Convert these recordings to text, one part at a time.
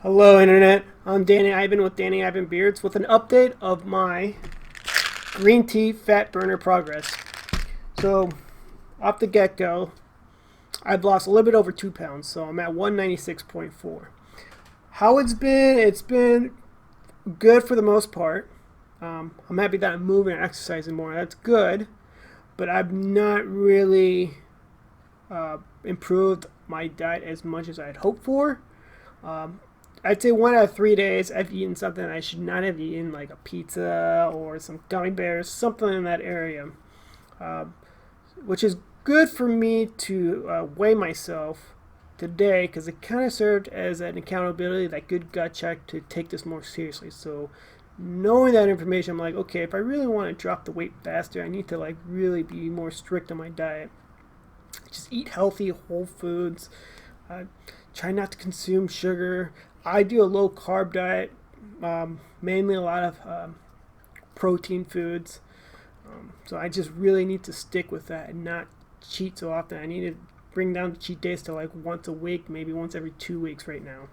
Hello, Internet. I'm Danny Ivan with Danny Ivan Beardz with an update of my green tea fat burner progress. So, off the get go, I've lost a little bit over 2 pounds, so I'm at 196.4. How it's been good for the most part. I'm happy that I'm moving and exercising more. That's good, but I've not really improved my diet as much as I'd hoped for. Um, I'd say 1 out of 3 days I've eaten something I should not have eaten, like a pizza or some gummy bears, something in that area, uh, which is good for me to weigh myself today because it kind of served as an accountability, that good gut check to take this more seriously. So knowing that information, I'm like, okay, if I really want to drop the weight faster, I need to like really be more strict on my diet. Just eat healthy, whole foods. Uh, Try not to consume sugar. I do a low carb diet, mainly a lot of protein foods. So I just really need to stick with that and not cheat so often. I need to bring down the cheat days to like once a week, maybe once every 2 weeks right now.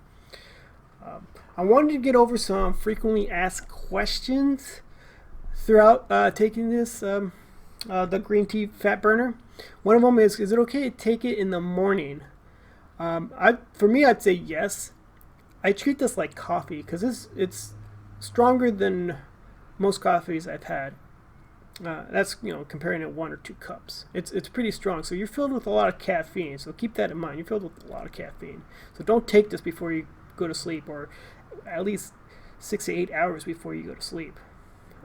I wanted to get over some frequently asked questions throughout taking this the green tea fat burner. One of them is it okay to take it in the morning? For me, I'd say yes. I treat this like coffee because it's stronger than most coffees I've had. That's comparing it 1 or 2 cups. It's pretty strong. So you're filled with a lot of caffeine. So keep that in mind. You're filled with a lot of caffeine. So don't take this before you go to sleep, or at least 6 to 8 hours before you go to sleep.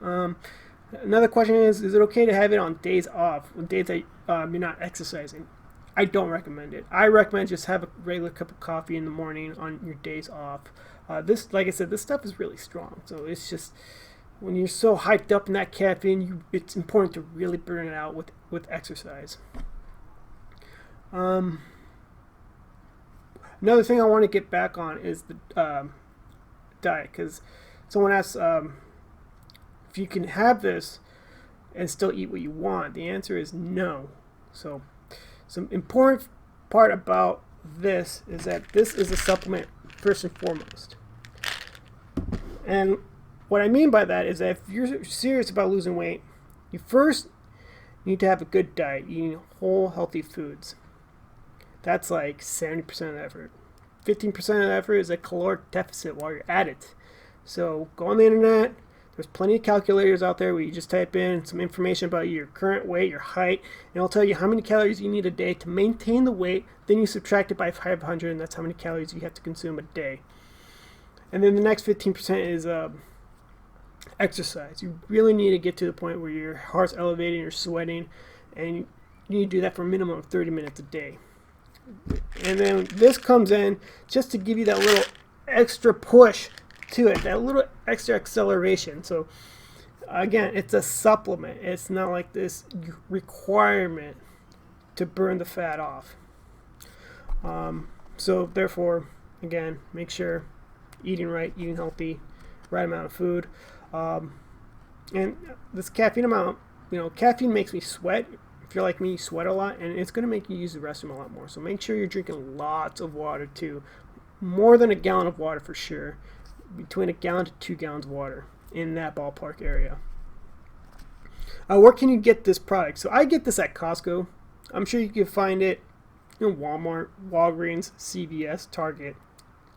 Another question is it okay to have it on days off, on days that you're not exercising? I don't recommend it. I recommend just have a regular cup of coffee in the morning on your days off. Like I said, this stuff is really strong. So it's just when you're so hyped up in that caffeine, it's important to really burn it out with exercise. Another thing I want to get back on is the diet, because someone asks if you can have this and still eat what you want. The answer is no. So some important part about this is that this is a supplement first and foremost. And what I mean by that is that if you're serious about losing weight, you first need to have a good diet, eating whole, healthy foods. That's like 70% of the effort. 15% of the effort is a caloric deficit while you're at it. So go on the internet. There's plenty of calculators out there where you just type in some information about your current weight, your height, and it'll tell you how many calories you need a day to maintain the weight. Then you subtract it by 500, and that's how many calories you have to consume a day. And then the next 15% is exercise. You really need to get to the point where your heart's elevating, you're sweating, and you need to do that for a minimum of 30 minutes a day. And then this comes in just to give you that little extra push to it, that little extra acceleration. So again, it's a supplement. It's not like this requirement to burn the fat off. So therefore, again, make sure eating right, eating healthy, right amount of food. And this caffeine amount, caffeine makes me sweat. If you're like me, you sweat a lot, and it's going to make you use the restroom a lot more. So make sure you're drinking lots of water too. More than a gallon of water for sure. Between a gallon to 2 gallons of water, in that ballpark area. Where can you get this product? So I get this at Costco. I'm sure you can find it in Walmart, Walgreens, CVS, Target.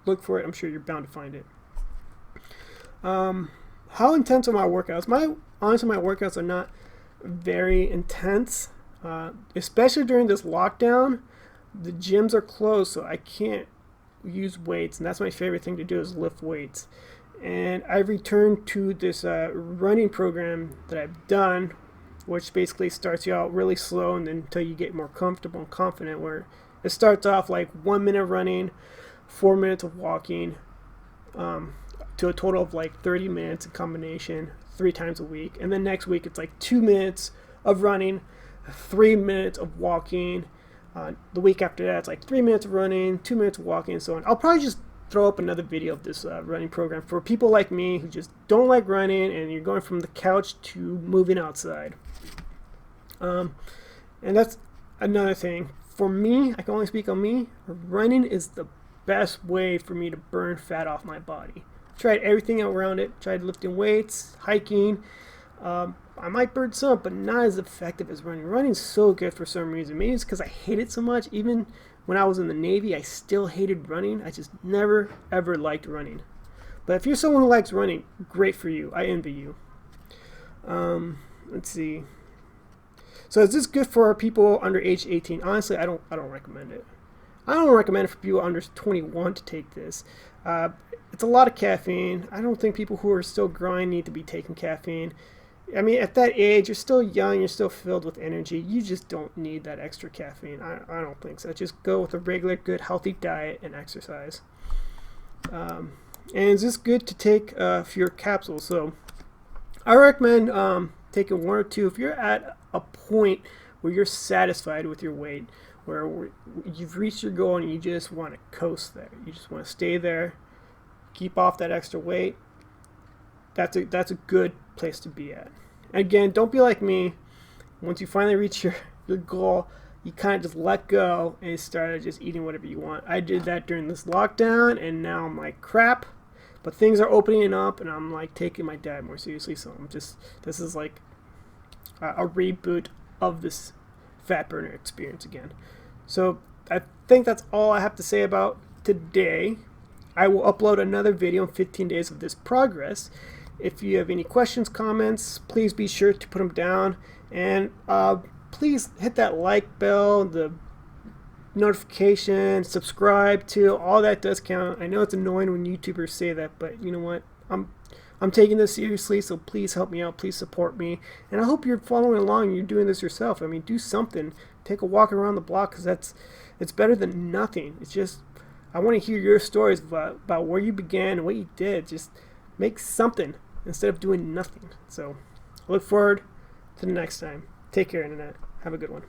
Look for it. I'm sure you're bound to find it. How intense are my workouts? Honestly, my workouts are not very intense, especially during this lockdown. The gyms are closed, so I can't use weights, and that's my favorite thing to do, is lift weights. And I've returned to this running program that I've done, which basically starts you out really slow and then until you get more comfortable and confident, where it starts off like 1 minute running, 4 minutes of walking, to a total of like 30 minutes in combination 3 times a week. And then next week it's like 2 minutes of running, 3 minutes of walking. The week after that, it's like 3 minutes of running, 2 minutes of walking, and so on. I'll probably just throw up another video of this running program for people like me who just don't like running and you're going from the couch to moving outside. And that's another thing. For me, I can only speak on me. Running is the best way for me to burn fat off my body. Tried everything around it. Tried lifting weights, hiking. I might burn some, but not as effective as running. Running's so good for some reason. Maybe it's because I hate it so much. Even when I was in the Navy, I still hated running. I just never, ever liked running. But if you're someone who likes running, great for you. I envy you. Let's see. So is this good for people under age 18? Honestly, I don't recommend it. I don't recommend it for people under 21 to take this. It's a lot of caffeine. I don't think people who are still growing need to be taking caffeine. I mean, at that age, you're still young, you're still filled with energy. You just don't need that extra caffeine. I don't think so. Just go with a regular, good, healthy diet and exercise. And is this good to take for your capsules? So I recommend taking 1 or 2 if you're at a point where you're satisfied with your weight, where you've reached your goal and you just want to coast there. You just want to stay there, keep off that extra weight. That's a good place to be at. Again, don't be like me. Once you finally reach your goal, you kind of just let go and started just eating whatever you want. I did that during this lockdown, and now I'm like, crap. But things are opening up, and I'm like taking my diet more seriously. So this is like a reboot of this fat burner experience again. So I think that's all I have to say about today. I will upload another video in 15 days of this progress. If you have any questions, comments, please be sure to put them down. And please hit that like bell, the notification, subscribe too. All that does count. I know it's annoying when YouTubers say that, but you know what? I'm taking this seriously, so please help me out. Please support me. And I hope you're following along and you're doing this yourself. I mean, do something. Take a walk around the block, because it's better than nothing. It's just, I want to hear your stories about where you began and what you did. Just make something instead of doing nothing. So I look forward to the next time. Take care, Internet. Have a good one.